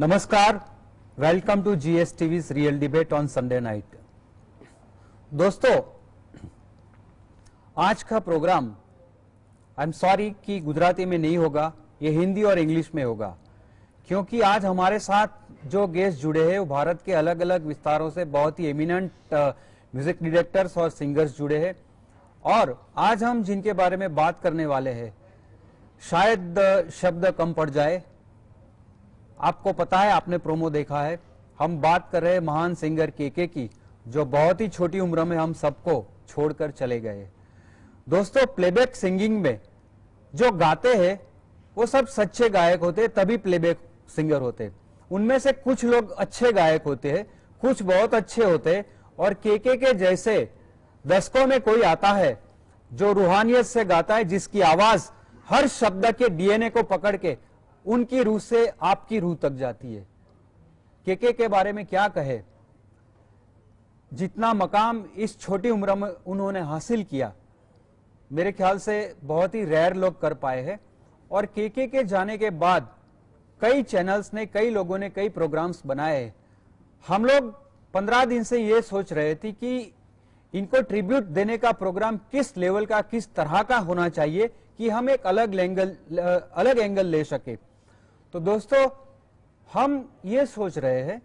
नमस्कार, welcome to GSTV's real debate on Sunday night. दोस्तों, आज का प्रोग्राम आई एम सॉरी कि गुजराती में नहीं होगा, ये हिंदी और इंग्लिश में होगा, क्योंकि आज हमारे साथ जो गेस्ट जुड़े हैं वो भारत के अलग अलग विस्तारों से बहुत ही एमिनेंट म्यूजिक डायरेक्टर्स और सिंगर्स जुड़े हैं। और आज हम जिनके बारे में बात करने वाले हैं, शायद शब्द कम पड़ जाए। आपको पता है, आपने प्रोमो देखा है, हम बात कर रहे हैं महान सिंगर केके की, जो बहुत ही छोटी उम्र में हम सबको छोड़कर चले गए। दोस्तों, प्लेबैक सिंगिंग में जो गाते हैं वो सब सच्चे गायक होते हैं, तभी प्लेबैक सिंगर होते हैं। उनमें से कुछ लोग अच्छे गायक होते हैं, कुछ बहुत अच्छे होते हैं, और केके के जैसे दशकों में कोई आता है जो रूहानियत से गाता है, जिसकी आवाज हर शब्द के डीएनए को पकड़ के उनकी रूह से आपकी रूह तक जाती है। केके के बारे में क्या कहे, जितना मकाम इस छोटी उम्र में उन्होंने हासिल किया, मेरे ख्याल से बहुत ही रेयर लोग कर पाए हैं। और केके के जाने के बाद कई चैनल्स ने, कई लोगों ने कई प्रोग्राम्स बनाए। हम लोग 15 दिन से ये सोच रहे थे कि इनको ट्रिब्यूट देने का प्रोग्राम किस लेवल का, किस तरह का होना चाहिए कि हम एक अलग एंगल ले सके। तो दोस्तों, हम ये सोच रहे हैं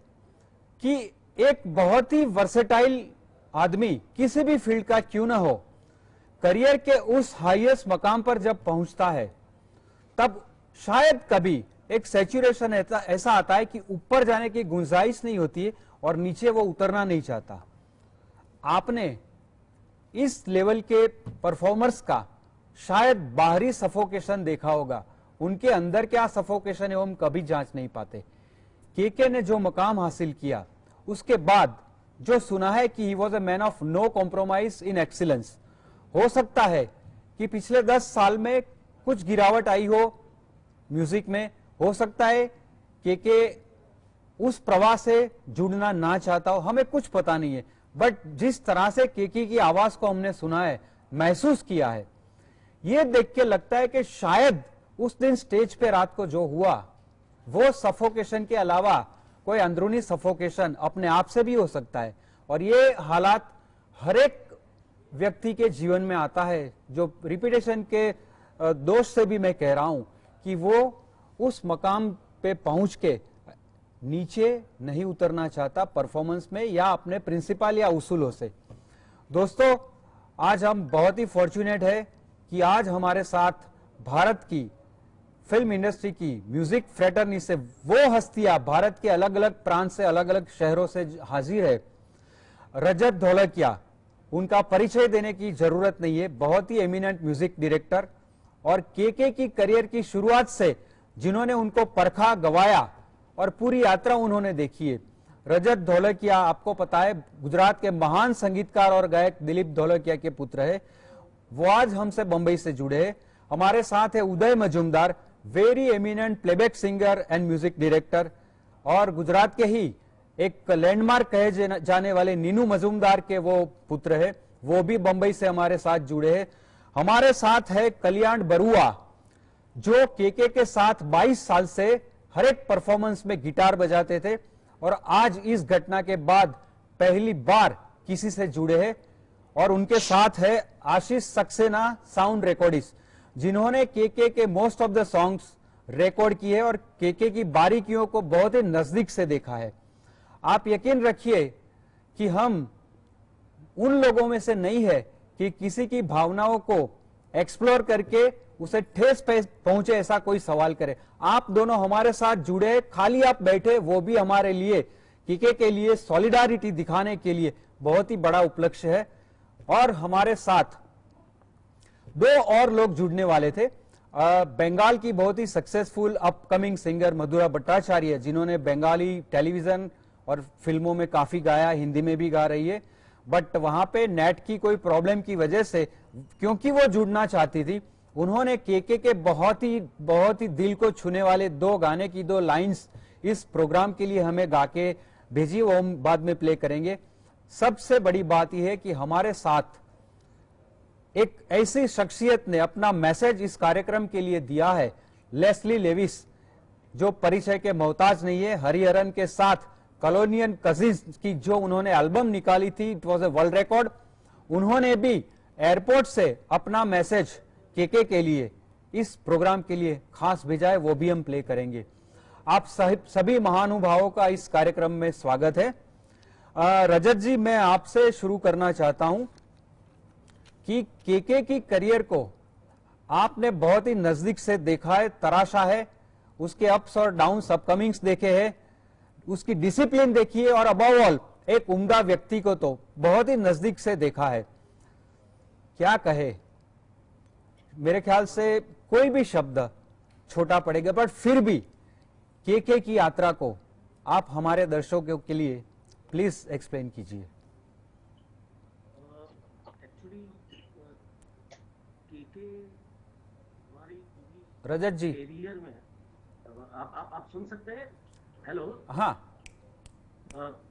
कि एक बहुत ही वर्सेटाइल आदमी, किसी भी फील्ड का क्यों ना हो, करियर के उस हाईएस्ट मकाम पर जब पहुंचता है, तब शायद कभी एक सैचुरेशन ऐसा आता है कि ऊपर जाने की गुंजाइश नहीं होती है और नीचे वो उतरना नहीं चाहता। आपने इस लेवल के परफॉर्मर्स का शायद बाहरी सफोकेशन देखा होगा, उनके अंदर क्या सफोकेशन है वो हम कभी जांच नहीं पाते। केके ने जो मकाम हासिल किया, उसके बाद जो सुना है कि he was a man of no compromise in excellence. हो सकता है कि पिछले 10 साल में कुछ गिरावट आई हो म्यूजिक में, हो सकता है केके उस प्रवाह से जुड़ना ना चाहता हो, हमें कुछ पता नहीं है। बट जिस तरह से केके की आवाज को हमने सुना है, महसूस किया है, ये देख के लगता है कि शायद उस दिन स्टेज पे रात को जो हुआ वो सफोकेशन के अलावा कोई अंदरूनी सफोकेशन अपने आप से भी हो सकता है। और ये हालात हर एक व्यक्ति के जीवन में आता है, जो रिपीटेशन के दोष से भी मैं कह रहा हूं कि वो उस मकाम पे पहुंच के नीचे नहीं उतरना चाहता परफॉर्मेंस में या अपने प्रिंसिपल या उसूलों से। दोस्तों, आज हम बहुत ही फॉर्चुनेट है कि आज हमारे साथ भारत की फिल्म इंडस्ट्री की म्यूजिक फ्रेटर्नी से वो हस्तियां भारत के अलग अलग प्रांत से, अलग अलग शहरों से हाजिर है। रजत ढोलकिया, उनका परिचय देने की जरूरत नहीं है, बहुत ही एमिनेंट म्यूजिक डायरेक्टर, और केके की करियर की शुरुआत से जिन्होंने उनको परखा, गवाया और पूरी यात्रा उन्होंने देखी है। रजत ढोलकिया, आपको पता है, गुजरात के महान संगीतकार और गायक दिलीप ढोलकिया के पुत्र है। वो आज हमसे बंबई से जुड़े हैं। हमारे साथ है Uday Majumdar, very eminent playback singer and music director, और गुजरात के ही एक लैंडमार्क कहे जाने वाले नीनू मजूमदार के वो पुत्र है, वो भी बंबई से हमारे साथ जुड़े हैं। हमारे साथ है कल्याण बरुआ, जो केके के साथ 22 साल से हर एक परफॉर्मेंस में गिटार बजाते थे और आज इस घटना के बाद पहली बार किसी से जुड़े हैं। और उनके साथ है आशीष सक्सेना, साउंड रिकॉर्डिस्ट, जिन्होंने केके के most of the songs record किए और केके की बारीकियों को बहुत ही नजदीक से देखा है। आप यकीन रखिए कि हम उन लोगों में से नहीं है कि किसी की भावनाओं को एक्सप्लोर करके उसे ठेस पहुंचे ऐसा कोई सवाल करे। आप दोनों हमारे साथ जुड़े, खाली आप बैठे, वो भी हमारे लिए, केके के लिए सॉलिडारिटी दिखाने के लिए बहुत ही बड़ा उपलक्ष्य है। और हमारे साथ 2 और लोग जुड़ने वाले थे। बंगाल की बहुत ही सक्सेसफुल अपकमिंग सिंगर मधुरा भट्टाचार्य, जिन्होंने बंगाली टेलीविजन और फिल्मों में काफी गाया, हिंदी में भी गा रही है। बट वहां पे नेट की कोई प्रॉब्लम की वजह से, क्योंकि वो जुड़ना चाहती थी, उन्होंने केके के बहुत ही दिल को छूने वाले 2 गाने की 2 लाइंस इस प्रोग्राम के लिए हमें गा के भेजी, वो हम बाद में प्ले करेंगे। सबसे बड़ी बात यह है कि हमारे साथ एक ऐसी शख्सियत ने अपना मैसेज इस कार्यक्रम के लिए दिया है, लेस्ली लेविस, जो परिचय के मोहताज नहीं है। हरिहरन के साथ कॉलोनियन कजिन्स की जो उन्होंने एल्बम निकाली थी, it was a world record. उन्होंने भी एयरपोर्ट से अपना मैसेज केके के लिए, इस प्रोग्राम के लिए खास भेजा है, वो भी हम प्ले करेंगे। आप सभी महानुभावों का इस कार्यक्रम में स्वागत है। रजत जी, मैं आपसे शुरू करना चाहता हूं कि केके की करियर को आपने बहुत ही नजदीक से देखा है, तराशा है, उसके अप्स और डाउन्स, अपकमिंग्स देखे हैं, उसकी डिसिप्लिन देखी है, और अबव ऑल एक उम्दा व्यक्ति को तो बहुत ही नजदीक से देखा है। क्या कहे, मेरे ख्याल से कोई भी शब्द छोटा पड़ेगा, बट फिर भी केके की यात्रा को आप हमारे दर्शकों के लिए प्लीज एक्सप्लेन कीजिए। रजत जी, एरियर में आप सुन सकते हैं? हेलो। हाँ।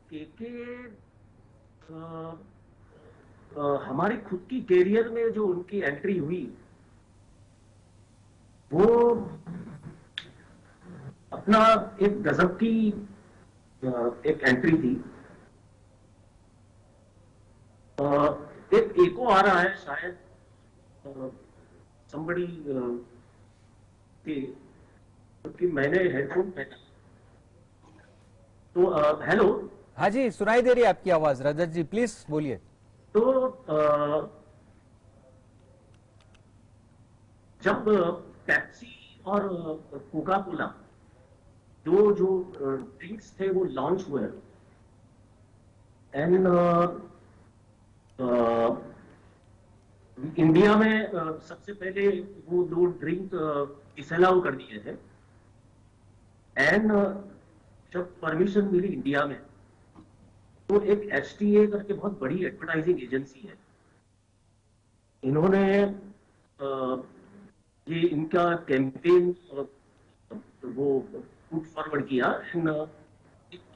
केके हमारी खुद की कैरियर में जो उनकी एंट्री हुई, वो अपना एक गजब की एक एंट्री थी। एक एको आ रहा है शायद, somebody क्योंकि मैंने हेडफोन पहना। तो हेलो। हाँ जी, सुनाई दे रही है आपकी आवाज। रजत जी प्लीज बोलिए। तो जब पेप्सी और कोका कोला जो ड्रिंक्स थे वो लॉन्च हुए, एंड इंडिया में सबसे पहले वो दो ड्रिंक डिसअलाउ कर दिए थे, एंड जब परमिशन मिली इंडिया में, तो एक HTA करके बहुत बड़ी एडवर्टाइजिंग एजेंसी है, इन्होंने ये इनका कैंपेन वो पुट फॉरवर्ड किया, एंड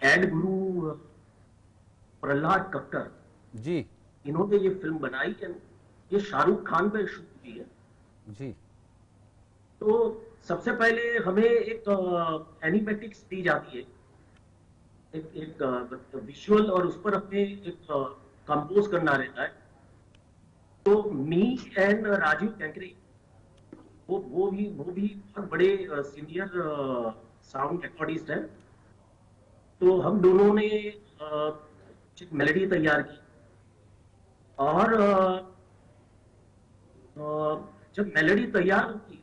एड गुरु प्रहलाद कक्कर जी, इन्होंने ये फिल्म बनाई, एंड ये शाहरुख खान पे शूट की है जी। तो सबसे पहले हमें एक एनिमेटिक्स दी जाती है, एक विजुअल, और उस पर हमें एक कंपोज करना रहता है। तो मी एंड राजीव कैंकरे, वो भी बहुत बड़े सीनियर साउंड रिकॉर्डिस्ट है। तो हम दोनों ने एक मेलोडी तैयार की, और जब मेलोडी तैयार हुई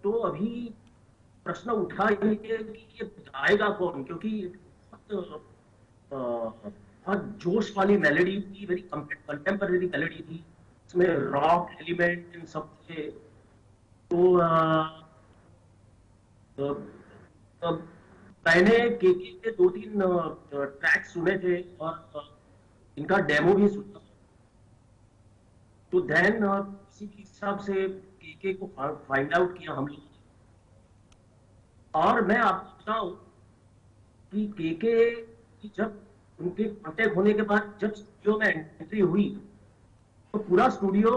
तो अभी प्रश्न उठा ये कि ये गाएगा कौन, क्योंकि बहुत जोश वाली मेलोडी थी, वेरी कंटेम्पररी मेलोडी थी, इसमें रॉक एलिमेंट इन सब थे। तो मैंने केके के 2-3 ट्रैक सुने थे और इनका डेमो भी सुना। तो देन इसी के हिसाब से केके को फाइंड आउट किया हम लोग। और मैं आपको बताऊं कि केके की जब उनके कांटेक्ट होने के बाद जब स्टूडियो में एंट्री हुई, तो पूरा स्टूडियो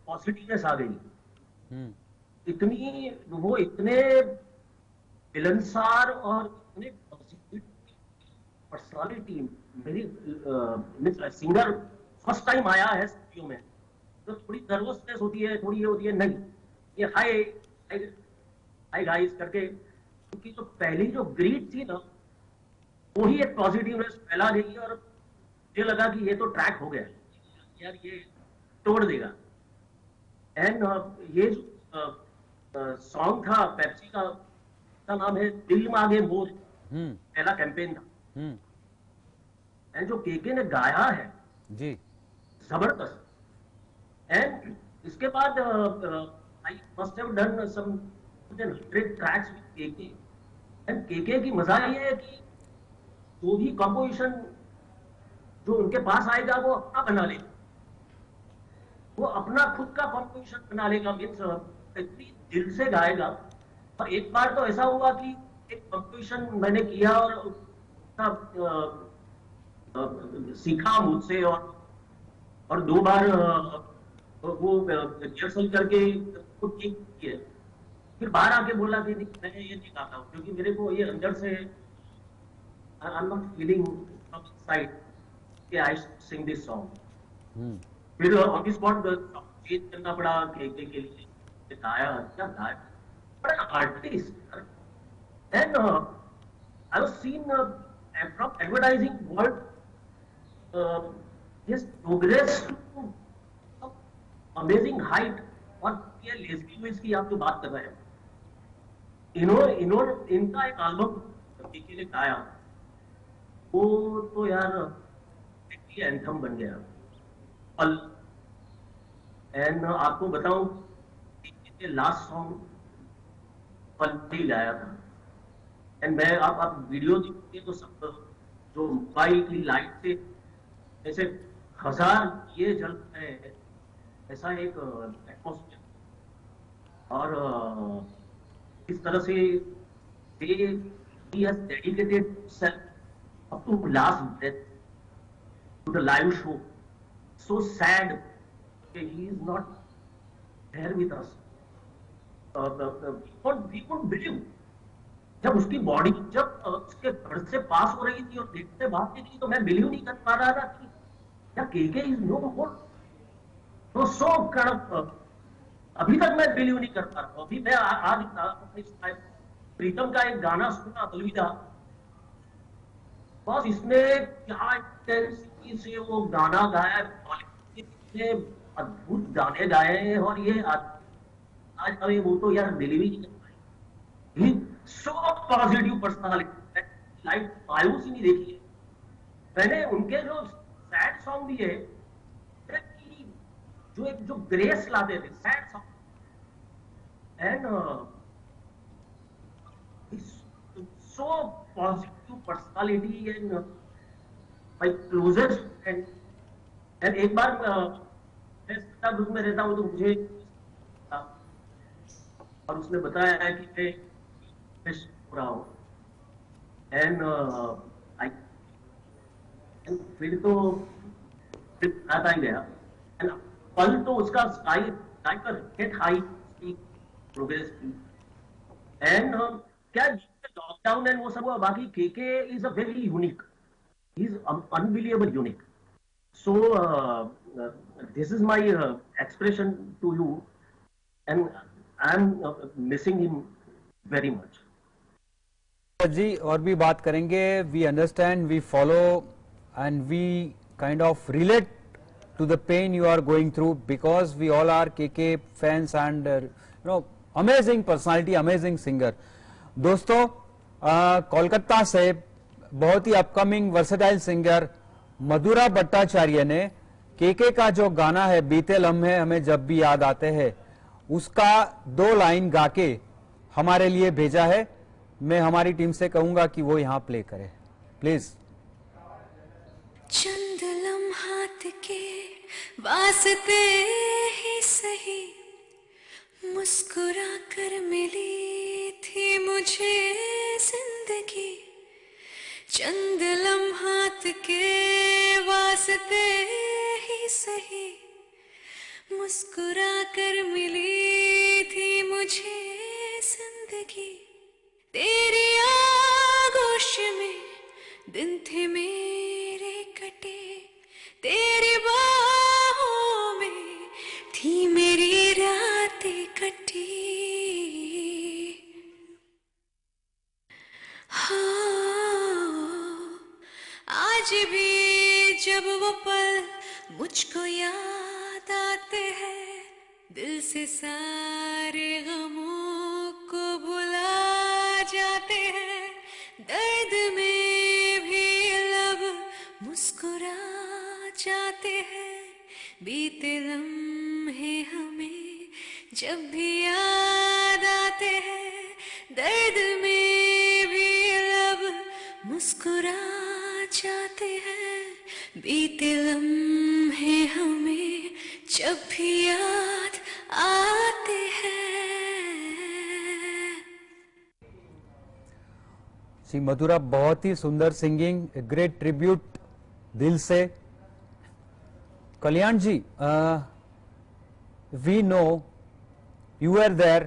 पॉजिटिवनेस आ गई। इतने मिलनसार और इतने पॉजिटिव पर्सनालिटी। मेरी सिंगर फर्स्ट टाइम आया है स्टूडियो में, तो थोड़ी नर्वसनेस होती है, थोड़ी ये होती है, नहीं ये हाय हाय गाइस करके, क्योंकि जो पहली जो ग्रीट थी ना, वही एक पॉजिटिवनेस फैला गई, और मुझे लगा कि ये तो ट्रैक हो गया यार, ये तोड़ देगा। एंड ये जो सॉन्ग था पेप्सी का नाम है दिल मांगे मोर, पहला कैंपेन था। एंड जो केके ने गाया है जी, जबरदस्त। एंड इसके बाद I must have done some 100 tracks with KK. And KK की मजा ये है कि जो भी कंपोजिशन जो उनके पास आएगा वो अपना बना लेगा, वो अपना खुद का कंपोजिशन बना लेगा, मीन्स इतनी दिल से गाएगा। और एक बार तो ऐसा हुआ कि एक कंपोजिशन मैंने किया और सीखा मुझसे, और 2 बार वो रिहर्सल करके खुद ठीक किए। फिर बाहर आके बोला कि नहीं मैं ये नहीं गाता हूँ, क्योंकि मेरे को ये अंदर से आई am not feeling from side कि आई सिंग दिस सॉन्ग। फिर ऑन द स्पॉट चेंज करना पड़ा के लिए, गाया क्या गाया, but artist and I was scene from advertising world his progress to amazing height. और ये लेस्ली लुइस की आप जो बात कर रहे हैं, इनका एक एल्बम के लिए गाया, वो तो यार एंथम बन गया। पल, एंड आपको बताऊं लास्ट सॉन्ग पल ही गाया था। एंड मैं आप वीडियो देखते तो सब जो मुंबई की लाइट से जैसे 1000 ये जल रहे हैं, ऐसा एक एटमॉस्फेयर। और इस तरह से he has dedicated himself up to last breath to the live show. So sad that he is not there with us. We couldn't believe जब उसकी बॉडी जब उसके घर से पास हो रही थी और गेट से बाहर निकली, तो मैं बिलीव नहीं कर पा रहा था कि यार केके इज नो मोर। तो सो अभी तक मैं बिलीव नहीं कर पा रहा। अभी मैं आज प्रीतम का एक गाना सुना अलविदा, बस इसने क्या इंटेंसिटी से वो गाना गाया, इतने अद्भुत गाने गाए हैं। और ये आज हमें वो तो यार बिलीव ही नहीं कर पाए। सो पॉजिटिव पर्सनालिटी, लाइफ मायूस ही नहीं देखी है मैंने। उनके जो सैड सॉन्ग भी है, जो ग्रेस लाते थे sad song, and so positive personality and my closest friend. And एक बार मैं सत्ता ग्रुप में रहता हूँ तो मुझे और उसने बताया है कि मैं हो रहा हूँ, एंड फिर तो आता ही गया। पल तो उसका स्काई का रॉकेट हाई प्रोग्रेस की। एंड क्या लॉकडाउन एंड वो सब हुआ, बाकी KK is a very unique, he is unbelievable unique. So this is my expression to you, and I am missing him very much. जी और भी बात करेंगे। We understand, we follow and we kind of relate to the pain you are going through, because we all are KK fans and amazing personality, amazing singer। दोस्तों कोलकाता से बहुत ही upcoming versatile singer मधुरा भट्टाचार्य ने केके का जो गाना है बीते लम्हे हमें जब भी याद आते हैं, उसका 2 लाइन गा के हमारे लिए भेजा है। मैं हमारी टीम से कहूंगा कि वो यहाँ प्ले करे, प्लीज। चंद लम्हात के वास्ते ही सही मुस्कुरा कर मिली थी मुझे जिंदगी। चंद लम्हात के वास्ते ही सही मुस्कुरा कर मिली थी मुझे जिंदगी। तेरी आगोश में दिन थे मेरे कटे, तेरी बाहों में थी मेरी रातें कटी। हाँ, आज भी जब वो पल मुझको याद आते हैं, दिल से सारे गमों को भुला जाते हैं। दर्द में भी लब मुस्कुरा जाते हैं, बीते लम्हे हमें जब भी याद आते हैं। दर्द में भी लब मुस्कुरा जाते हैं, बीते लम्हे हमें जब भी याद आते हैं। श्री मधुरा, बहुत ही सुंदर सिंगिंग, ग्रेट ट्रिब्यूट दिल से। Kalyan ji, we know you were there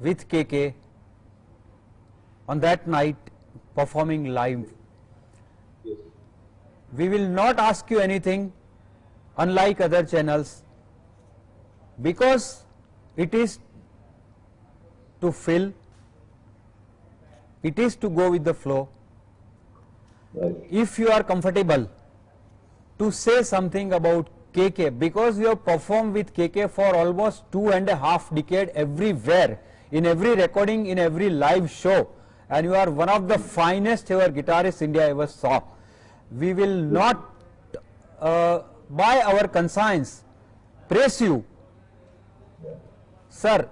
with KK on that night performing live. Yes. We will not ask you anything unlike other channels, because it is to fill, it is to go with the flow. Right. If you are comfortable to say something about KK, because you have performed with KK for almost 2.5 decades everywhere, in every recording, in every live show, and you are one of the finest ever guitarists India ever saw. We will not by our conscience praise you, sir.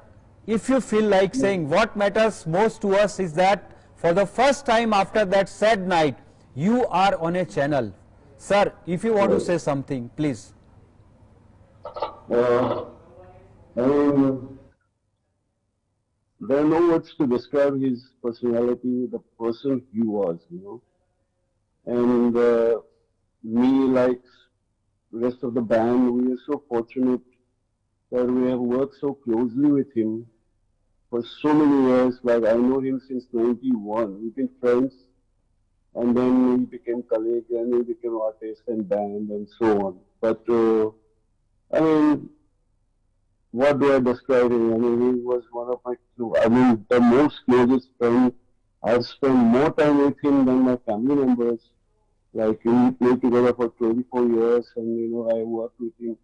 If you feel like saying, what matters most to us is that for the first time after that sad night, you are on a channel. Sir, if you want to say something, please. I mean, there are no words to describe his personality, the person he was, you know. And me, like rest of the band, we are so fortunate that we have worked so closely with him for so many years. Like, I know him since 91. We've been friends, and then we became colleagues, and we became artists and band and so on. But I mean, what do I describe him? I mean, he was one of my, the most closest friend. I've spent more time with him than my family members. Like, we played together for 24 years, and you know, I worked with him.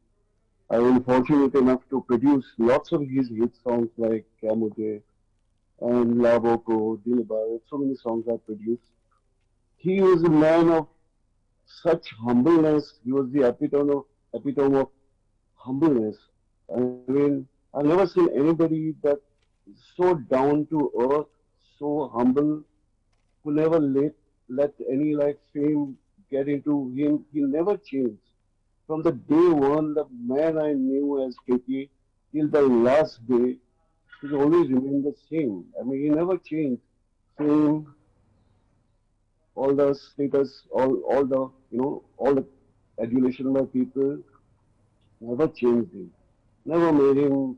I was fortunate enough to produce lots of his hit songs like Kya Mujhe and Labo Ko, Dil Bar, so many songs I produced. He was a man of such humbleness. He was the epitome of humbleness. I mean, I've never seen anybody that is so down to earth, so humble, who never let any like fame get into him. He never changed. From the day one, the man I knew as KK, till the last day, he always remained the same. I mean, he never changed. Same, all the status, all the, you know, all the adulation by people, never changed him. Never made him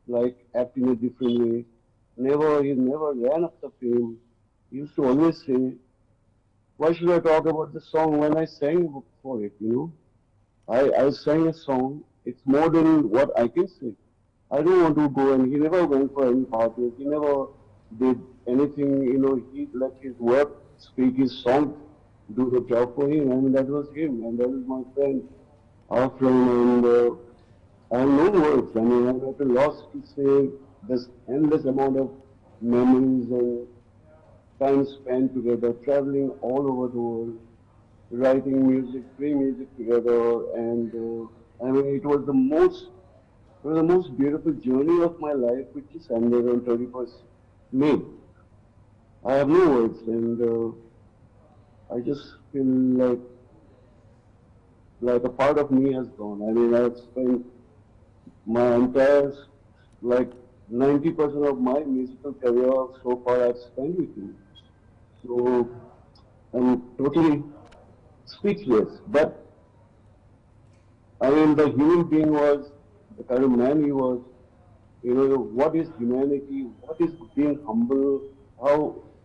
like act in a different way. He never ran up the fame. He used to always say, why should I talk about the song when I sang for it, you know? I sang a song, it's more than what I can say. I don't want to go, and he never went for any parties, he never did anything, you know, he let his work speak, his song do the job for him. I mean, that was him, and that was my friend, our friend, and I have no words. I mean, I'm at a loss to say this endless amount of memories and time spent together, traveling all over the world, writing music, playing music together, and I mean, it was the most beautiful journey of my life, which is ended on 31st May. I have no words, and I just feel like a part of me has gone. I mean, I've spent my entire, like 90% of my musical career so far I've spent with him. So I'm totally speechless. But I mean, the human being was, the kind of man he was, you know, what is humanity, what is being humble,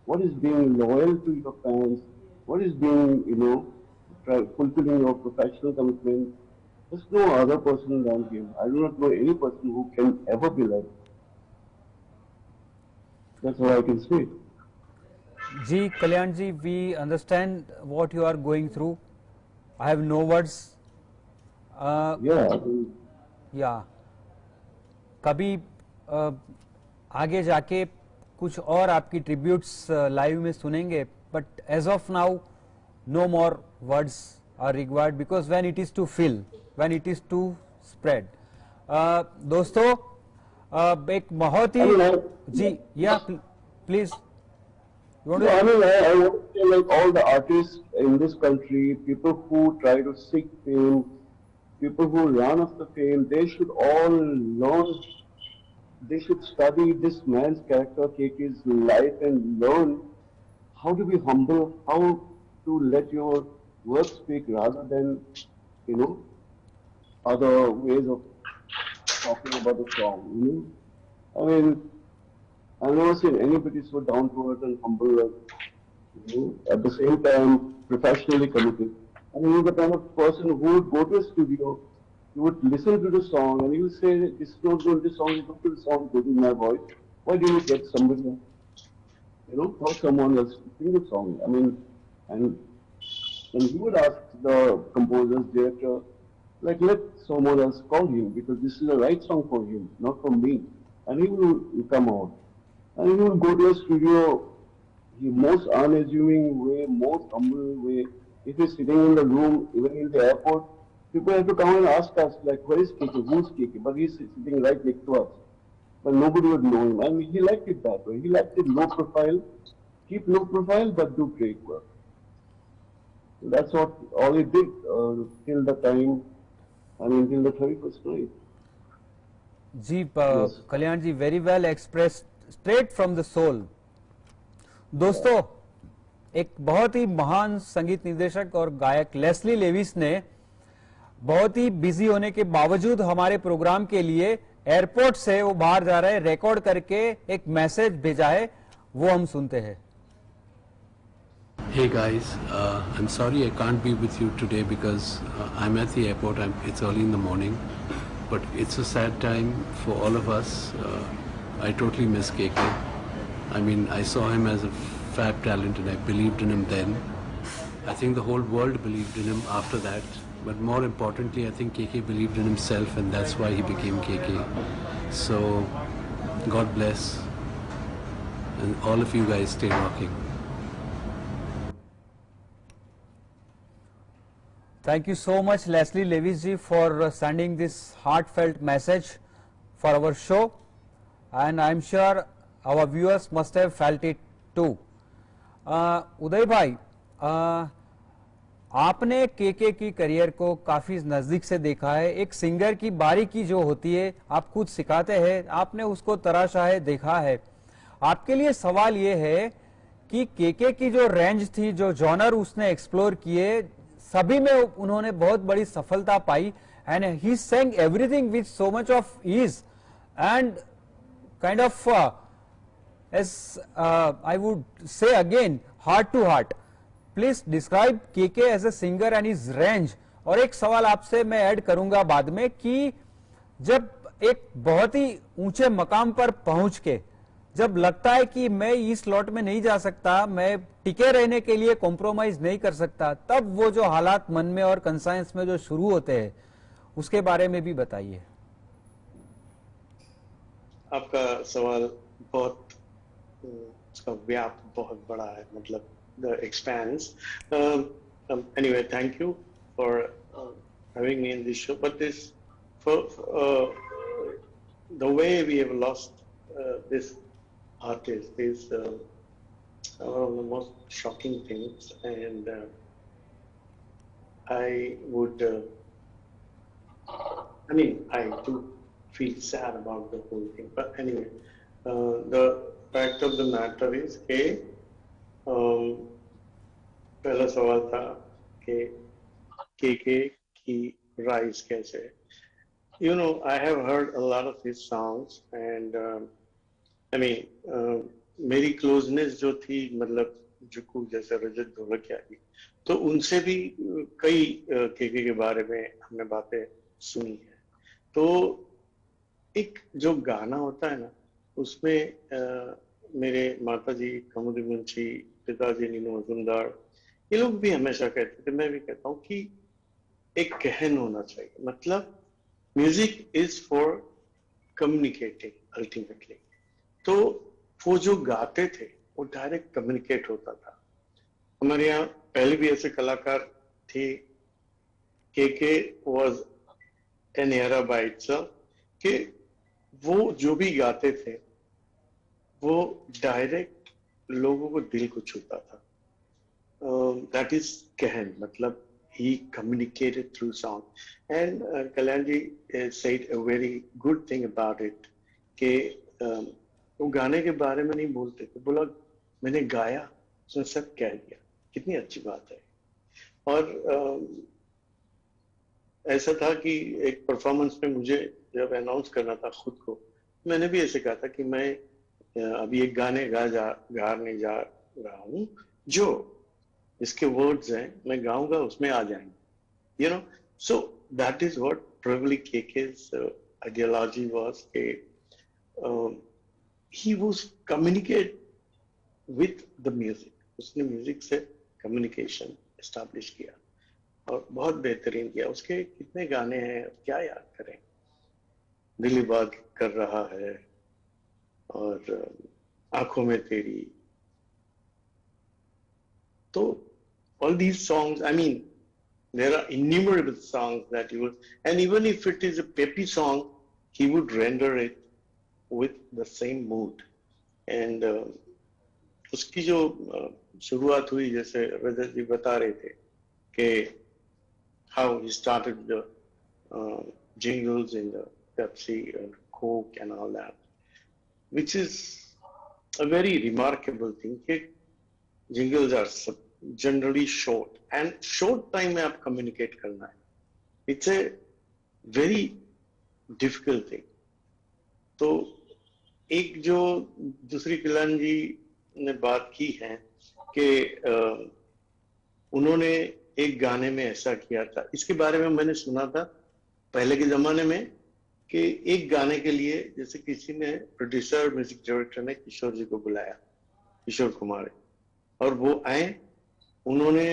what is being loyal to your fans, what is being, you know, fulfilling your professional commitment. There's no other person than him. I do not know any person who can ever be like him. That's all I can say. Ji, Kalyan ji, we understand what you are going through. I have no words. Yeah. या कभी आगे जाके कुछ और आपकी tributes live में सुनेंगे, but as of now no more words are required, because when it is to fill, when it is to spread. दोस्तों, एक बहुत ही जी, या please. I mean, I want to say, like, all the artists in this country, people who try to seek fame, people who run after fame, they should all learn, they should study this man's character, take his life, and learn how to be humble, how to let your words speak rather than, you know, other ways of talking about the song. You know? I mean, I've never seen anybody so down to earth and humble and, at the same time professionally committed. And he was the kind of person who would go to a studio, he would listen to the song, and he would say, "This is not good. This song is not good. The song is good in my voice. Why didn't you get somebody else? Tell someone else to sing the song." I mean, and he would ask the composers, director, like, let someone else call him because this is the right song for him, not for me. And he will come out. And he will go to a studio, the most unassuming way, most humble way. If he's sitting in the room, even in the airport, people have to come and ask us, like, where is KK? Who's KK? But he's sitting right next to us. But nobody would know him. And he liked it that way. He liked it low profile, keep low profile, but do great work. So that's all he did till the time, until the 31st night. जी Kalyan ji, very well express, straight from the soul. दोस्तों, एक बहुत ही महान संगीत निर्देशक और गायक Leslie Levi's ने बहुत ही बिजी होने के बावजूद हमारे प्रोग्राम के लिए एयरपोर्ट से वो बाहर जा रहे हैं, रिकॉर्ड करके एक मैसेज भेजा है, वो हम सुनते हैं। Hey guys, I'm sorry I can't be with you today because I'm at the airport. It's early in the morning, but it's a sad time for all of us. I totally miss KK. I mean, I saw him as a fab talent and I believed in him then. I think the whole world believed in him after that. But more importantly, I think KK believed in himself and that's why he became KK. So, God bless. And all of you guys stay rocking. Thank you so much, Leslie Levis ji, for sending this heartfelt message for our show, and I'm sure our viewers must have felt it too. उदय भाई, आपने केके की career को काफी नजदीक से देखा है। एक सिंगर की बारीकी जो होती है, आप खुद सिखाते हैं, आपने उसको तराशा है, देखा है। आपके लिए सवाल ये है कि केके की जो रेंज थी, जो जॉनर उसने एक्सप्लोर किए, सभी में उन्होंने बहुत बड़ी सफलता पाई, and he sang everything with so much of ease and kind of as I would say again, heart to heart. Please describe KK as a singer and his range. और एक सवाल आपसे मैं ऐड करूंगा बाद में कि जब एक बहुत ही ऊंचे मकाम पर पहुंच के जब लगता है कि मैं इस स्लॉट में नहीं जा सकता, मैं टिके रहने के लिए कॉम्प्रोमाइज नहीं कर सकता, तब वो जो हालात मन में और कंसाइंस में जो शुरू होते हैं, उसके बारे में भी बताइए। आपका सवाल बहुत, उसका व्याप बहुत बड़ा है, मतलब the expanse. Anyway, thank you for having me in this show. But this, the way we have lost this artist is one of the most shocking things, and I would, I mean, I do feel sad about the whole thing. But anyway, the fact of the matter is कि पहला सवाल था कि केके की rise कैसे? You know, I have heard a lot of his songs, and I mean, मेरी closeness जो थी, मतलब जुकू जैसे रजत ढोलकिया की, तो उनसे भी कई केके के बारे में हमने बातें सुनी है। तो एक जो गाना होता है ना, उसमें मेरे माताजी कमुदी मुंशी, पिताजी नीनू मजुमदार, ये लोग भी हमेशा कहते थे, मैं भी कहता हूँ कि एक कहन होना चाहिए। मतलब music is for communicating ultimately. तो वो जो गाते थे वो डायरेक्ट कम्युनिकेट होता था। हमारे यहाँ पहले भी ऐसे कलाकार थे। KK was an era by itself कि वो जो भी गाते थे वो डायरेक्ट लोगों को दिल को छूता था। दैट इज कहन, मतलब he communicated through song. And Kalyanji said a very good thing about it कि वो गाने के बारे में नहीं बोलते थे, बोला मैंने गाया, उसने सब कह दिया। कितनी अच्छी बात है। और ऐसा था कि एक परफॉर्मेंस में मुझे जब अनाउंस करना था खुद को, मैंने भी ऐसे कहा था कि मैं अभी एक गाने जा रहा हूँ जो इसके वर्ड्स हैं, मैं गाऊंगा उसमें आ जाएंगे, you know. So that is what probably KK's ideology was. He was communicate with the music. उसने म्यूजिक से कम्युनिकेशन एस्टैब्लिश किया और बहुत बेहतरीन किया. उसके कितने गाने हैं, क्या याद करें. दिल बात कर रहा है और आंखों में तेरी. तो all these songs, I mean, there are innumerable songs that he would, and even if it is a peppy song, he would render it with the same mood. And उसकी जो शुरुआत हुई, जैसे रजत जी बता रहे थे कि how he started the jingles in the Pepsi and Coke and all that, which is a very remarkable thing. Jingles are generally short, and short time में आप communicate करना है. It's a very difficult thing. तो एक जो दूसरी कल्याण जी ने बात की है कि उन्होंने एक गाने में ऐसा किया था, इसके बारे में मैंने सुना था पहले के जमाने में कि एक गाने के लिए जैसे किसी ने, प्रोड्यूसर म्यूजिक डायरेक्टर ने किशोर जी को बुलाया, किशोर कुमार, और वो आए. उन्होंने,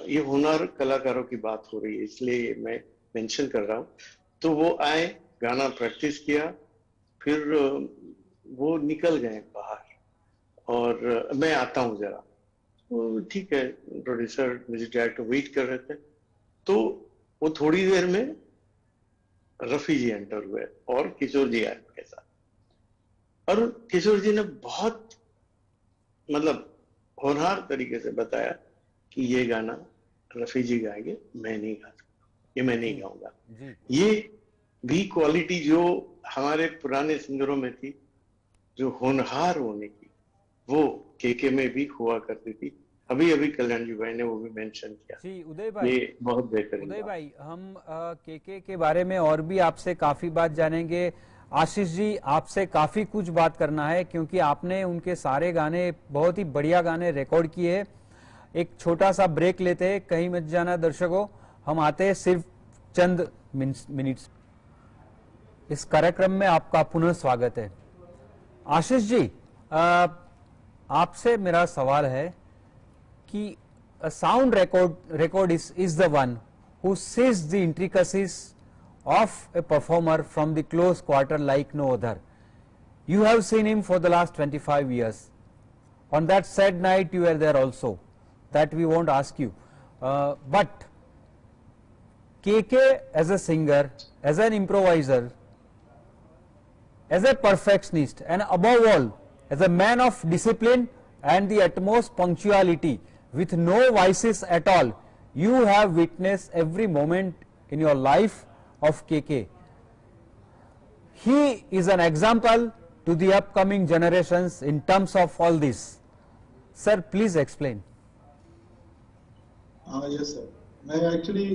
ये हुनर कलाकारों की बात हो रही है इसलिए मैं मेंशन कर रहा हूँ. तो वो आए, गाना प्रैक्टिस किया, फिर वो निकल गए बाहर और मैं आता हूँ जरा. तो ठीक है, प्रोड्यूसर म्यूजिक डायरेक्टर वेट कर रहे थे. तो वो थोड़ी देर में रफी जी एंटर हुए और किशोर जी आए उनके साथ. और किशोर जी ने बहुत मतलब होनहार तरीके से बताया कि ये गाना रफी जी गाएंगे, मैं नहीं गा सकता, ये मैं नहीं गाऊंगा. ये भी क्वालिटी जो हमारे पुराने सिंगरों में थी, जो होनहार होने की, वो केके में भी हुआ करती थी. अभी अभी कल्याण जी भाई ने वो भी मेंशन किया. जी उदय भाई, ये बहुत बेहतरीन. उदय भाई, हम केके के बारे में और भी आपसे काफी बात जानेंगे. आशीष जी, आपसे काफी कुछ बात करना है क्योंकि आपने उनके सारे गाने, बहुत ही बढ़िया गाने रिकॉर्ड किए. एक छोटा सा ब्रेक लेते हैं, कहीं मत जाना दर्शकों, हम आते हैं सिर्फ चंद मिनट्स. इस कार्यक्रम में आपका पुनः स्वागत है. आशीष जी, आपसे मेरा सवाल है कि sound record is the one who seize the intricacies of a performer from the close quarter like no other. You have seen him for the last 25 years. On that sad night you were there also, that we won't ask you. But KK as a singer, as an improviser, as a perfectionist, and above all as a man of discipline and the utmost punctuality with no vices at all, you have witnessed every moment in your life of KK. He is an example to the upcoming generations in terms of all this. Sir, please explain. Yes sir, मैं actually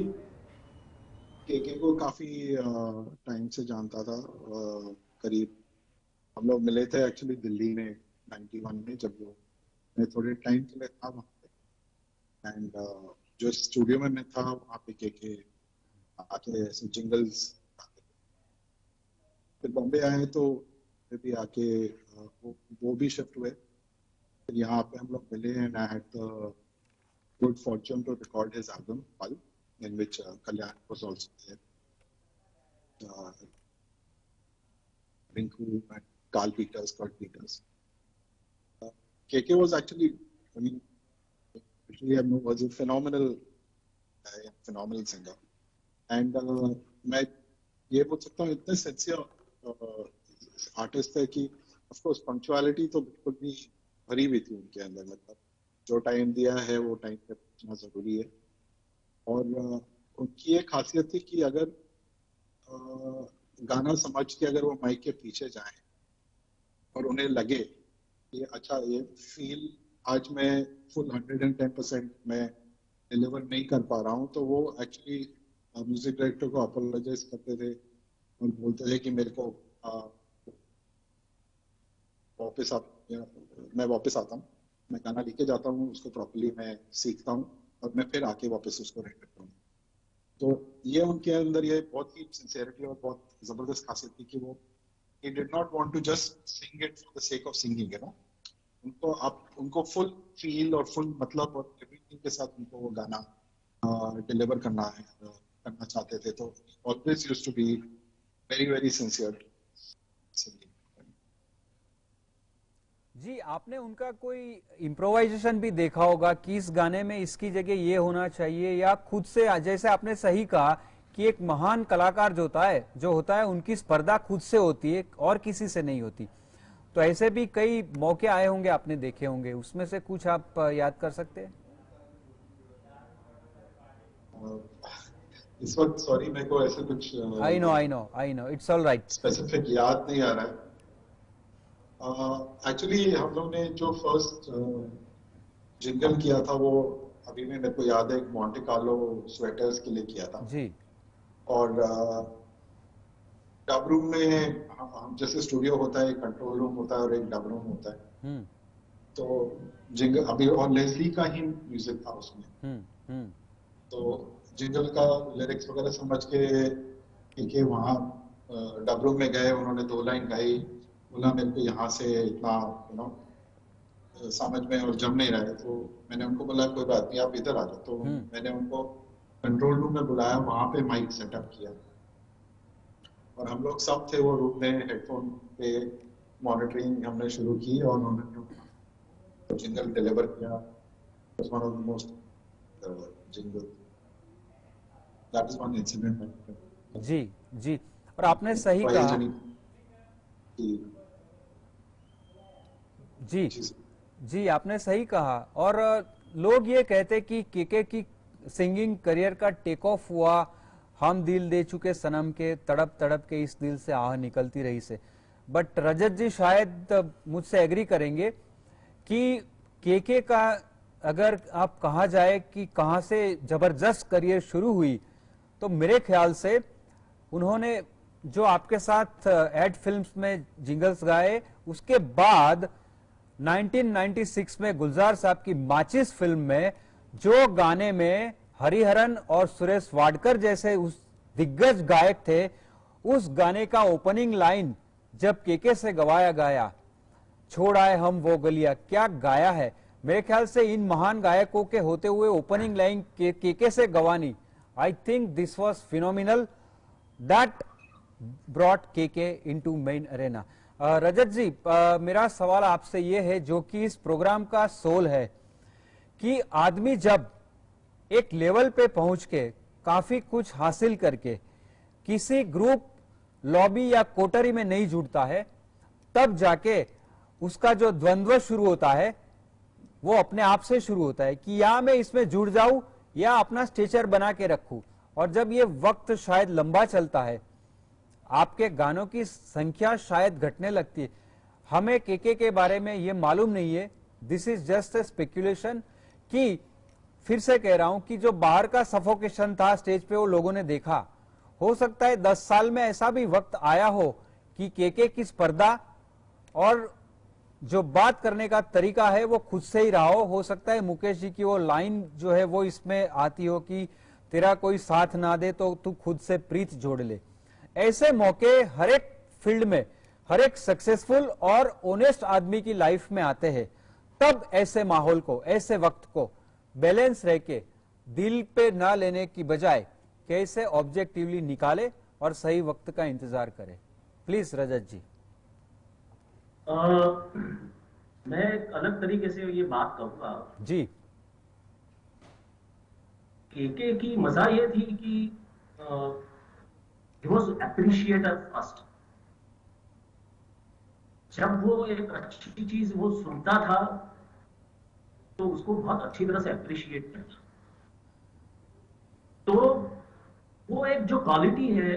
KK को काफी time से जानता था. करीब हम लोग मिले थे एक्चुअली दिल्ली में 91 में, जब वो मैं थोड़े टाइम के लिए था वहाँ पे. एंड जो स्टूडियो में मैं था वहाँ पे केके आके ऐसे जिंगल्स. फिर बॉम्बे आए तो फिर भी आके वो भी शिफ्ट हुए. फिर यहाँ पे हम लोग मिले. And I had the good fortune to record his album Pal, in which Kalyan was also there. Rinku and Carl Peters, Kurt Peters. KK was actually, I mean, literally I have no words, a phenomenal singer. And मैं ये बोल सकता हूँ इतने sincere artist है कि of course punctuality तो बिल्कुल भी भरी हुई थी उनके अंदर. मतलब जो टाइम दिया है वो टाइम पे पहुंचना जरूरी है. और उनकी एक खासियत थी कि अगर गाना समझ के अगर वो माइक के पीछे जाएं और उन्हें लगे कि अच्छा ये फील आज मैं फुल 110% मैं डिलीवर नहीं कर पा रहा हूँ, तो वो एक्चुअली म्यूजिक डायरेक्टर को अपोलोजाइज करते थे और बोलते थे कि मेरे को वापस मैं वापस आता हूँ, मैं गाना लेके जाता हूँ, उसको प्रॉपर्ली मैं सीखता हूँ और मैं फिर आके वापस उसको रेड करता हूँ। तो ये उनके अंदर ये बहुत ही सिंसियरिटी और बहुत जबरदस्त खासियत थी कि वो he did not want to just sing it for the sake of singing, you know. उनको फुल फील और फुल मतलब और एवरीथिंग के साथ उनको वो गाना डिलीवर करना चाहते थे। तो always used to be very very sincere singing. जी, आपने उनका कोई इम्प्रोवाइजेशन भी देखा होगा कि इस गाने में इसकी जगह ये होना चाहिए, या खुद से, जैसे आपने सही कहा कि एक महान कलाकार जो होता है उनकी स्पर्धा खुद से होती है और किसी से नहीं होती। तो ऐसे भी कई मौके आए होंगे, आपने देखे होंगे, उसमें से कुछ आप याद कर सकते हैं? इस वक्त सॉरी मेरे को ऐसे कुछ I know it's all right, specific याद नहीं आ रहा है। एक्चुअली हम लोग ने जो फर्स्ट जिंगल किया था वो अभी भी मेरे को याद है, एक मॉन्टे कार्लो स्वेटर्स के लिए किया था जी। और डब रूम में हम जैसे स्टूडियो होता है, कंट्रोल रूम होता है और एक डब रूम होता है। तो जिंगल अभी और लेस्ली का ही म्यूजिक था उसमें। तो जिंगल का लिरिक्स वगैरह समझ के वहाँ डब रूम में गए, उन्होंने 2 लाइन गाई, बोला मेरे को यहाँ से इतना समझ में और जम नहीं रहा है। तो मैंने उनको बोला कोई बात नहीं, आप इधर आ जाओ। तो मैंने उनको कंट्रोल रूम में बुलाया, वहां पे माइक सेटअप किया और हम लोग सब थे वो रूम में, हेडफोन पे मॉनिटरिंग हमने शुरू की और उन्होंने जिंगल डिलीवर किया। One of the most jingle, that is one incident. जी जी, और आपने सही कहा जी जी, आपने सही कहा। और लोग ये कहते कि केके की सिंगिंग करियर का टेक ऑफ हुआ हम दिल दे चुके सनम के, तड़प तड़प के इस दिल से आह निकलती रही से। बट रजत जी शायद मुझसे एग्री करेंगे कि केके का अगर आप कहा जाए कि कहां से जबरदस्त करियर शुरू हुई, तो मेरे ख्याल से उन्होंने जो आपके साथ एड फिल्म्स में जिंगल्स गाए, उसके बाद 1996 में गुलजार साहब की माचिस फिल्म में जो गाने में हरिहरन और सुरेश वाडकर जैसे उस दिग्गज गायक थे, उस गाने का ओपनिंग लाइन जब केके से गवाया गया, छोड़ आए हम वो गलियां, क्या गाया है। मेरे ख्याल से इन महान गायकों के होते हुए ओपनिंग लाइन केके से गवानी, I think this was phenomenal, that brought KK into main arena. Rajat ji, मेरा सवाल आपसे ये है, जो कि इस प्रोग्राम का सोल है, कि आदमी जब एक लेवल पे पहुंच के काफी कुछ हासिल करके किसी ग्रुप, लॉबी या कोटरी में नहीं जुड़ता है, तब जाके उसका जो द्वंद्व शुरू होता है वो अपने आप से शुरू होता है कि या मैं इसमें जुड़ जाऊं या अपना स्टेचर बना के रखूं। और जब ये वक्त शायद लंबा चलता है, आपके गानों की संख्या शायद घटने लगती है। हमें केके के बारे में ये मालूम नहीं है, this is just a speculation, कि फिर से कह रहा हूं कि जो बाहर का सफोकेशन था स्टेज पे वो लोगों ने देखा। हो सकता है 10 साल में ऐसा भी वक्त आया हो कि केके की स्पर्धा और जो बात करने का तरीका है वो खुद से ही रहा हो सकता है मुकेश जी की वो लाइन जो है वो इसमें आती हो कि तेरा कोई साथ ना दे तो तू खुद से प्रीत जोड़ ले। ऐसे मौके हर एक फील्ड में, हर एक सक्सेसफुल और ऑनेस्ट आदमी की लाइफ में आते हैं। तब ऐसे माहौल को, ऐसे वक्त को बैलेंस रह के दिल पे ना लेने की बजाय कैसे ऑब्जेक्टिवली निकाले और सही वक्त का इंतजार करे। प्लीज रजत जी। मैं एक अलग तरीके से ये बात कहूंगा जी। केके की मजा ये थी कि he was appreciated first। जब वो एक अच्छी चीज वो सुनता था तो उसको बहुत अच्छी तरह से अप्रिशिएट करता। तो वो एक जो क्वालिटी है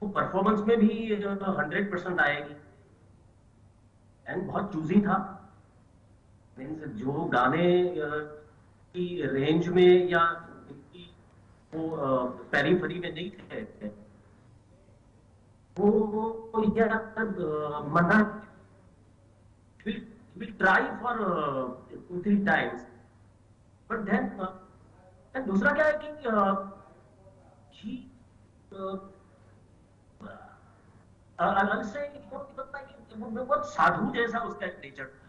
वो परफॉर्मेंस में भी 100% आएगी। एंड बहुत चूजी था, मीन्स जो गाने की रेंज में या वो पेरीफेरी में नहीं थे, वो मना we'll try for 2-3 times, but then दूसरा क्या है कि he अलग से लगता है कि वो बहुत साधु जैसा उसका एक नेचर था,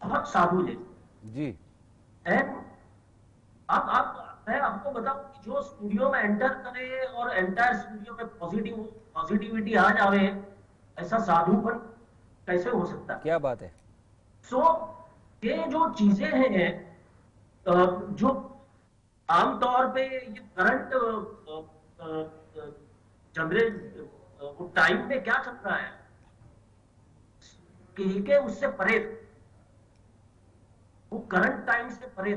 बहुत साधु जैसा जी। एंड आप मैं आपको बताऊं कि जो स्टूडियो में एंटर करे और एंटायर स्टूडियो में पॉजिटिविटी आ जावे, ऐसा साधुपन कैसे हो सकता है? क्या बात है। सो ये जो चीजें हैं जो आमतौर पे ये करंट जनरेशन वो टाइम में क्या चल रहा है के उससे परे, वो करंट टाइम से परे,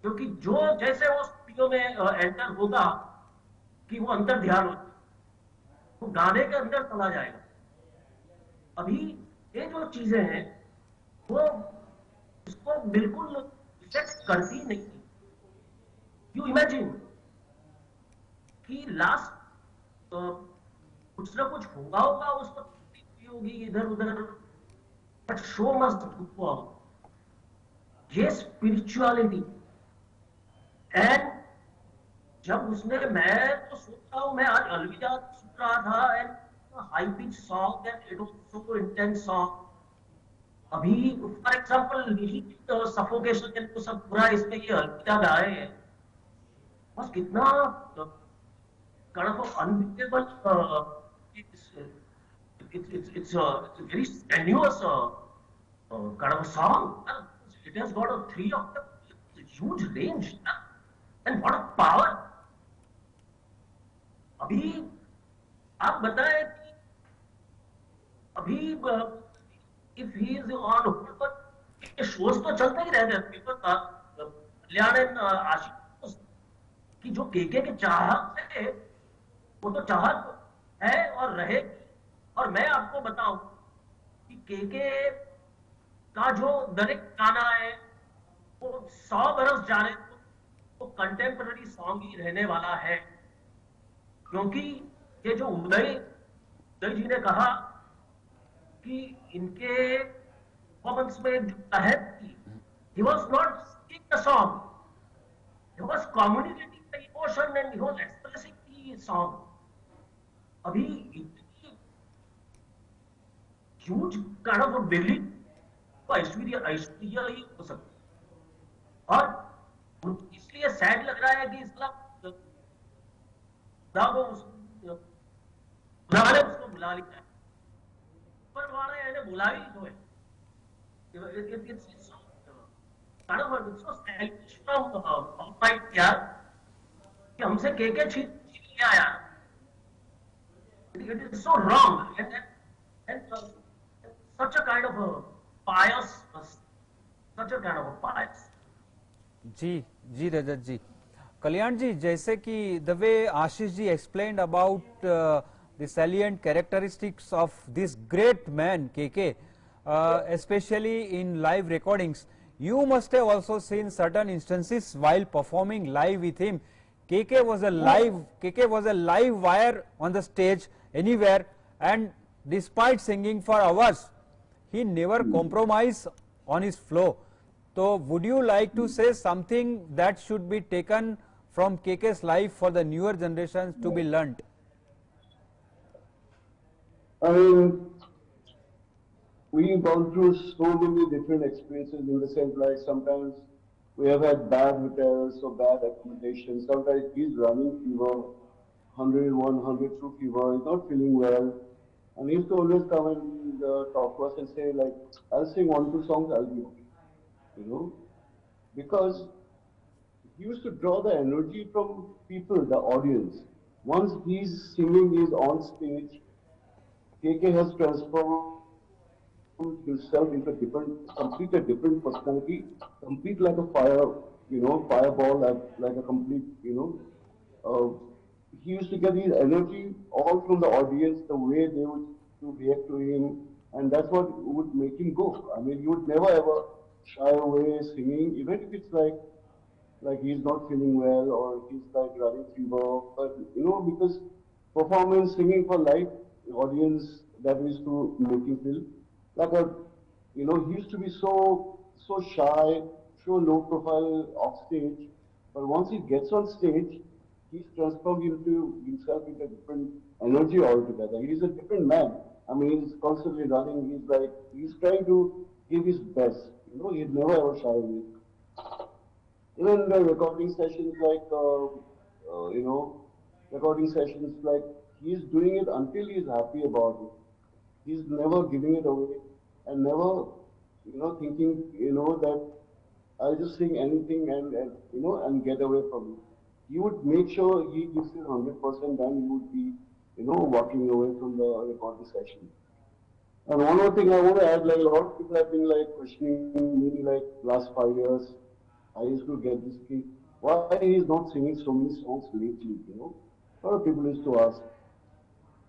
क्योंकि जो जैसे वो स्टूडियो में एंटर होगा कि वो अंतर ध्यान होता, वो गाने के अंदर चला जाएगा। अभी ये जो चीजें हैं वो उसको बिल्कुल इफेक्ट करती नहीं। यू इमेजिन कि लास्ट कुछ ना कुछ होगा उसको होगी इधर उधर, but show must go out. ये स्पिरिचुअलिटी। एंड जब उसने, मैं तो सोचता हूं, मैं आज अलविदा सुन रहा था and high pitch song and it was so intense song. अभी फॉर एग्जांपल सफोकेशन के तो सब पूरा इसमें ये अलविदा गाए हैं, बस कितना kind of unbelievable, it's a very strenuous kind of a song. It has got a 3 octave, huge range, and what a power. अभी आप बताएं कि अभी if he is on hold, but shows तो चलते ही रहते हैं। कल्याण एंड आशिक की जो केके के चाहत है, वो तो चाहत है और रहेगी। और मैं आपको बताऊं कि केके का जो दरेक गाना है वो 100 बरस जाने तो कंटेम्पररी सॉन्ग ही रहने वाला है, क्योंकि ये जो उदय जी ने कहा कि इनके परफॉर्मेंस में जो तहत थी, he was not singing the song, he was communicating the emotion and he was expressing the song. अभी इतनी ह्यूज काइंड ऑफ बिलीव तो ऐश्वर्या ही हो सकती। और इसलिए सैड लग रहा है कि इसका उसको बुला लिया है, पर वाले इन्हें बुला ही जो है, it's kind of it's so selfish from outside यार, कि हमसे केके छीन लिया यार। It is so wrong and such a kind of a pious, such a kind of a pious. जी रजत जी। कल्याण जी, जैसे कि the way Ashish ji explained about the salient characteristics of this great man KK, especially in live recordings, you must have also seen certain instances while performing live with him. KK was a live wire on the stage anywhere, and despite singing for hours, he never compromised on his flow. So would you like to say something that should be taken from KK's life for the newer generations to be learnt? I mean, we've gone through so many different experiences in the sense, like sometimes we have had bad hotels or bad accommodation. Sometimes he's running fever, 101, 102 fever, he's not feeling well. And he used to always come and talk to us and say, like, I'll sing 1-2 songs, I'll be okay. You know? Because he used to draw the energy from people, the audience. Once he's singing, he's on stage, KK has transformed himself into a completely different personality, complete like a fireball, like a complete, he used to get his energy all from the audience, the way they would to react to him, and that's what would make him go. I mean, he would never ever shy away singing, even if it's like he's not feeling well or he's like running fever, but because performance, singing for life, the audience, that is to make him feel like a, he used to be so shy, so low profile off stage, but once he gets on stage, he's transformed into himself into a different energy altogether. He's a different man. I mean, he's constantly running. He's trying to give his best. He'd never ever shy away. Even the recording sessions, like recording sessions, like he's doing it until he's happy about it. He's never giving it away and never, thinking, that I'll just sing anything and get away from it. He would make sure he gives it 100%, then he would be, walking away from the recording session. And one more thing I want to add, like a lot of people have been like questioning me like last 5 years. I used to get this key, why he is not singing so many songs lately. A lot of people used to ask.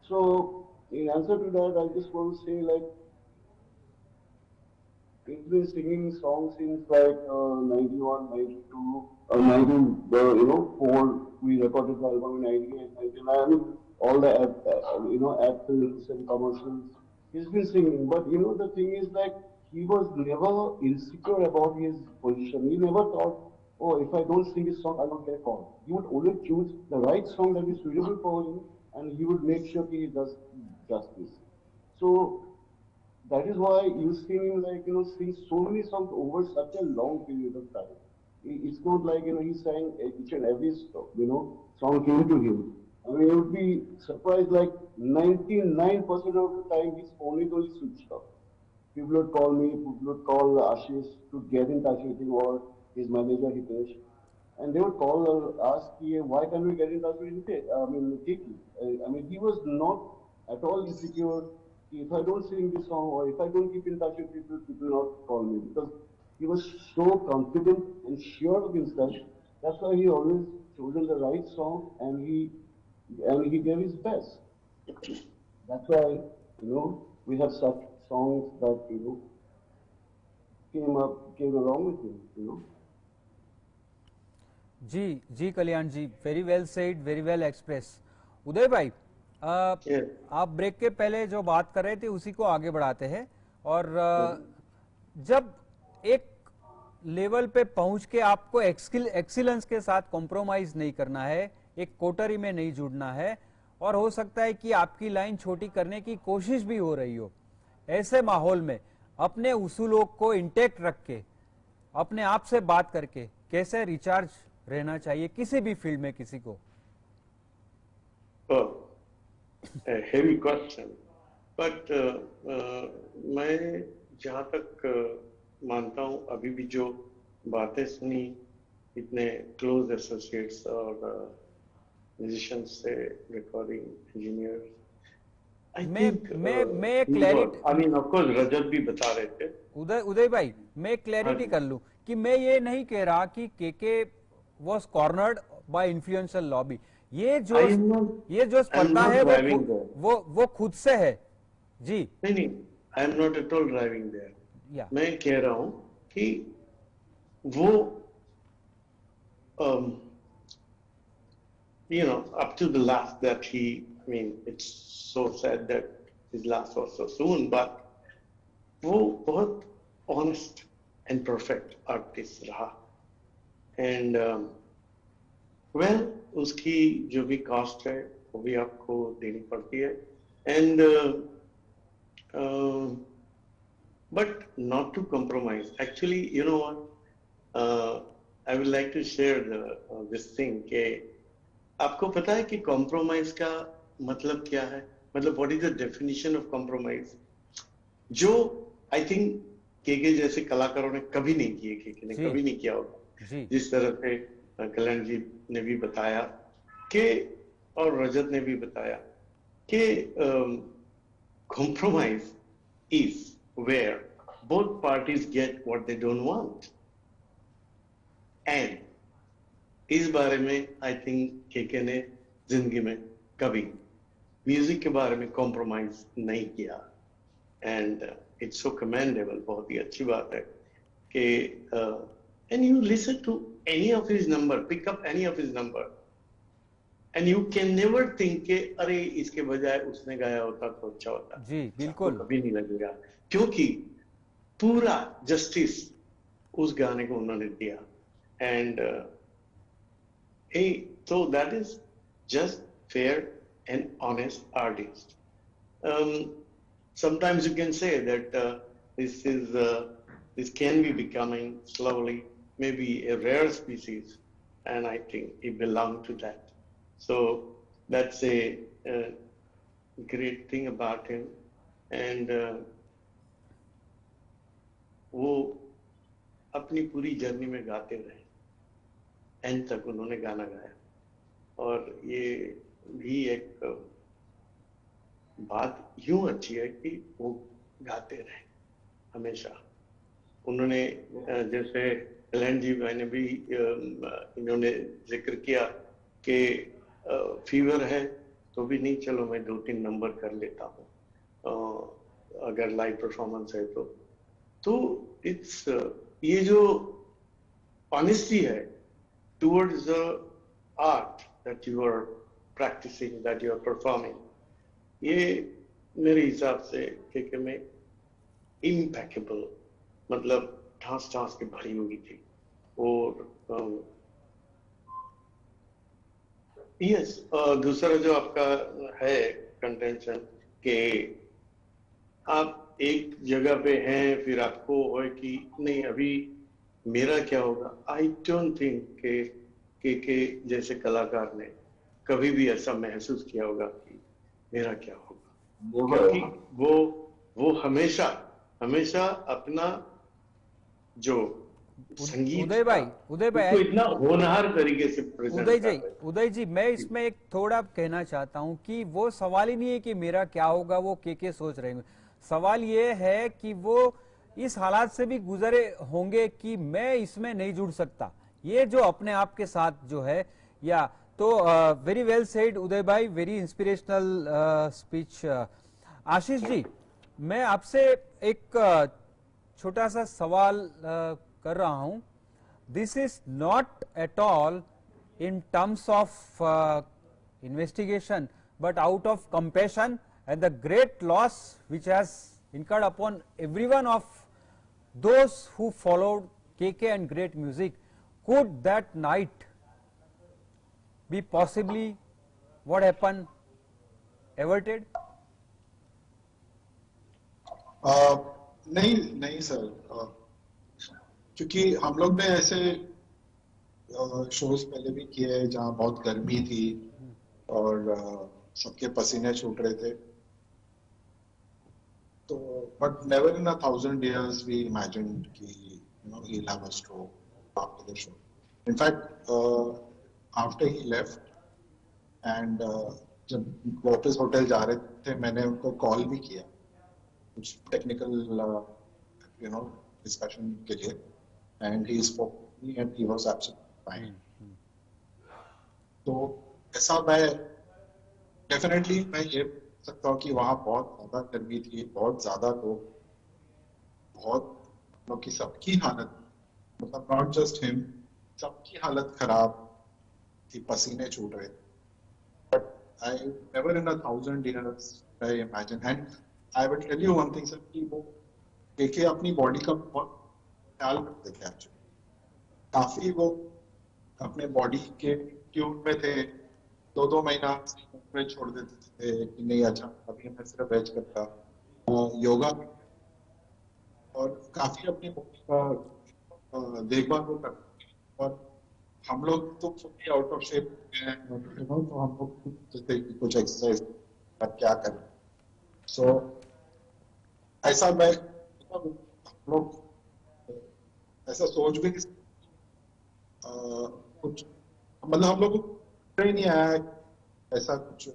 So in answer to that, I just want to say like he's been singing songs since like 91, 92, 19, 4. We recorded the album in 98, 99. All the ad films and commercials. He's been singing, but the thing is like he was never insecure about his position. He never thought, oh, if I don't sing this song, I don't get a call. He would only choose the right song that is suitable for him, and he would make sure he does justice. So that is why you see him like, sing so many songs over such a long period of time. It's not like, he sang each and every, song came to him. I mean, you would be surprised like 99% of the time his phone is only switched off. People would call me, people would call Ashish to get in touch with him or his manager Hitesh. And they would call or ask, why can't we get in touch with Hitesh? Kiki. I mean, he was not at all insecure. If I don't sing this song or if I don't keep in touch with people, people will not call me. Because he was so confident and sure of himself. That's why he always chosen the right song and he gave his best. That's why, we have such songs that, came along with him. जी Kalyan ji, very well said, very well express. Uday भाई, आप break के पहले जो बात कर रहे थे उसी को आगे बढ़ाते हैं. और जब एक लेवल पे पहुंच के आपको एक्सीलेंस के साथ कॉम्प्रोमाइज नहीं करना है, एक कोटरी में नहीं जुड़ना है, और हो सकता है कि आपकी लाइन छोटी करने की कोशिश भी हो रही हो, ऐसे माहौल में अपने उसूलों को इंटेक्ट रख के अपने आप से बात करके कैसे रिचार्ज रहना चाहिए किसी भी फील्ड में किसी को? हेवी क्वेश्चन, बट मैं जहाँ तक मानता हूँ, अभी भी जो बातें सुनी इतने क्लोज एसोसिएट्स और म्यूजिशियंस से, रिकॉर्डिंग इंजीनियर, मैं clarity, I mean of course Rajat भी बता रहे थे. उदय भाई, मैं क्लैरिटी कर लूं कि मैं ये नहीं कह रहा कि KK was cornered by influential lobby. ये जो स्पर्धा है वो खुद से है जी. नहीं, I am not at all driving there. मैं कह रहा हूं कि वो up to the last that he, I mean, it's so sad that his last was so soon, but वो बहुत honest and perfect artist रहा. And well, उसकी जो भी cost है वो भी आपको देनी पड़ती है. And but not to compromise. Actually, you know what? I would like to share this thing कि आपको पता है कि compromise का मतलब क्या है? मतलब what is the definition of compromise? जो I think केके जैसे कलाकारों ने कभी नहीं किए, केके ने कभी नहीं किया होगा. जिस तरह से कल्याण जी ने भी बताया कि और रजत ने भी बताया कि compromise is where both parties get what they don't want. And इस बारे में आई थिंक केके ने जिंदगी में कभी म्यूजिक के बारे में कॉम्प्रोमाइज नहीं किया. एंड इट्स सो कमेंडेबल, बहुत ही अच्छी बात है कि and you listen to any of his number, pick up any of his number, and you can never think के अरे इसके बजाय उसने गाया होता तो अच्छा होता। जी बिल्कुल, कभी नहीं लगेगा, क्योंकि पूरा जस्टिस उस गाने को उन्होंने दिया। And so that is just fair and honest artist. Sometimes you can say that this can be becoming slowly maybe a rare species, and I think he belonged to that. So that's a great thing about him. And वो अपनी पूरी journey में गाते रहे, and तक उन्होंने गाना गाया। और ये भी एक बात यूं अच्छी है कि वो गाते रहे हमेशा। उन्होंने जैसे एलन जी भाई ने भी इन्होंने जिक्र किया कि फीवर है तो भी नहीं, चलो मैं 2-3 नंबर कर लेता हूँ अगर लाइव परफॉर्मेंस है तो इट्स ये जो ऑनेस्टी है towards the art that you are practicing, that you are performing, ये मेरे हिसाब से केके में impeccable, मतलब ठास के भरी हुई थी। और यस, दूसरा जो आपका है कंटेंशन कि आप एक जगह पे हैं, फिर आपको है कि नहीं अभी मेरा क्या होगा। आई डोंट थिंक के जैसे कलाकार ने कभी भी ऐसा महसूस किया होगा कि मेरा क्या होगा, क्योंकि वो हमेशा अपना जो संगीत उदय भाई उसको इतना होनहार तरीके से प्रेजेंट उदय जी मैं इसमें एक थोड़ा कहना चाहता हूं कि वो सवाल ही नहीं है कि मेरा क्या होगा, वो के सोच रहे हैं। सवाल ये है कि वो इस हालात से भी गुजरे होंगे कि मैं इसमें नहीं जुड़ सकता, ये जो अपने आप के साथ जो है। या तो वेरी वेल सेड उदय भाई, very inspirational speech. Ashish ji, मैं आपसे एक छोटा सा सवाल कर रहा हूं। This is not at all in terms of investigation but out of compassion and the great loss which has incurred upon everyone of those who followed KK and great music. Could that night be possibly what happened averted? नहीं sir, क्योंकि हम लोग ने ऐसे shows पहले भी किए हैं जहाँ बहुत गर्मी थी और सबके पसीने छूट रहे थे, तो but never in 1,000 years we imagined कि he'll have a stroke after the show. In fact, after he left and जब वापस होटल जा रहे थे मैंने उनको कॉल भी किया कुछ टेक्निकल डिस्कशन के लिए, and he spoke to me and he was absolutely fine. तो ऐसा मैं डेफिनेटली मैं ये सकता हूँ कि वहाँ बहुत ज्यादा गर्मी थी, बहुत ज्यादा लोग, बहुत लोग की सबकी हालत, मतलब नॉट जस्ट हिम, सबकी हालत खराब थी, पसीने छूट रहे थे। But I never in 1,000 years I imagine, and I will tell you one thing sir कि वो केके अपनी बॉडी का बहुत ख्याल रखते थे एक्चुअली, काफी वो अपने बॉडी के ट्यून में थे, 2-2 महीना में छोड़ देते थे कि नहीं अच्छा अभी मैं सिर्फ वेज करता, योगा और काफी अपनी बॉडी का देखभाल वो करते। और हम लोग तो आउट ऑफ शेप हैं, तो हम लोग जैसे कुछ एक्सरसाइज क्या करें, सो ऐसा मैं हम लोग ऐसा सोच भी नहीं कुछ, मतलब हम लोग को नहीं आया ऐसा कुछ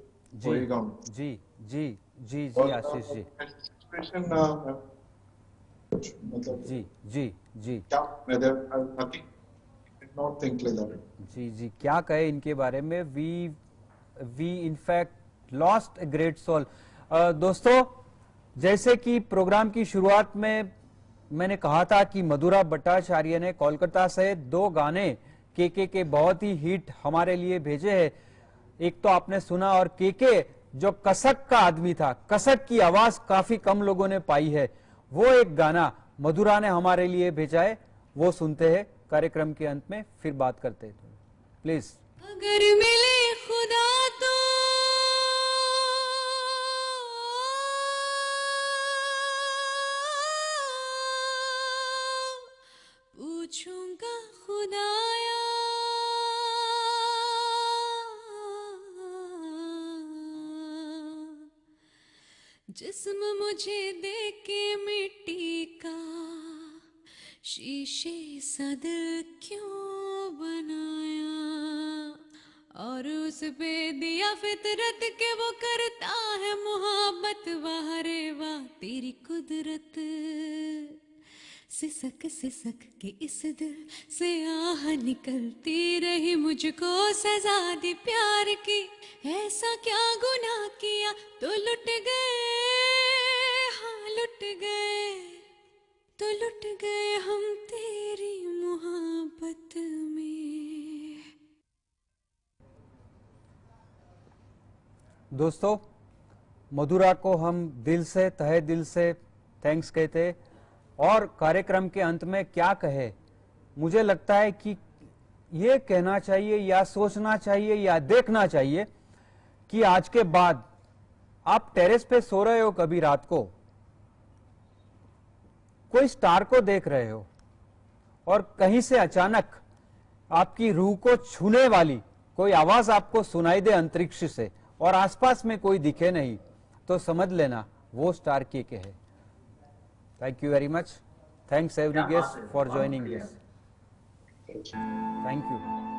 होएगा। जी आशीष जी, सिचुएशन मतलब जी क्या nothing not think like that. जी क्या कहे इनके बारे में। We in fact lost a great soul. दोस्तों, जैसे कि प्रोग्राम की शुरुआत में मैंने कहा था कि मधुरा भट्टाचार्य ने कोलकाता से 2 गाने केके के बहुत ही हिट हमारे लिए भेजे हैं। एक तो आपने सुना, और केके जो कसक का आदमी था, कसक की आवाज काफी कम लोगों ने पाई है, वो एक गाना मधुरा ने हमारे लिए भेजा है, वो सुनते हैं कार्यक्रम के अंत में, फिर बात करते हैं। प्लीज। अगर मिले खुदा तो पूछूंगा खुदाया जिस्म मुझे दे के मिट्टी का शीशे सा दिल क्यों बनाया, और उस पे दिया फितरत के वो करता है मोहब्बत, वाह रे वाह तेरी कुदरत। सिसक सिसक के इस दिल से आह निकलती रही, मुझको सजा दी प्यार की, ऐसा क्या गुनाह किया तो लुट गए, हाँ लुट गए, तो लुट गए हम तेरी मोहब्बत में। दोस्तों, मधुरा को हम दिल से, तहे दिल से थैंक्स कहते, और कार्यक्रम के अंत में क्या कहे, मुझे लगता है कि ये कहना चाहिए या सोचना चाहिए या देखना चाहिए कि आज के बाद आप टेरेस पे सो रहे हो कभी रात को, कोई स्टार को देख रहे हो, और कहीं से अचानक आपकी रूह को छूने वाली कोई आवाज आपको सुनाई दे अंतरिक्ष से, और आसपास में कोई दिखे नहीं, तो समझ लेना वो स्टार केके है। Thank you very much. Thanks every guest for joining us. Thank you.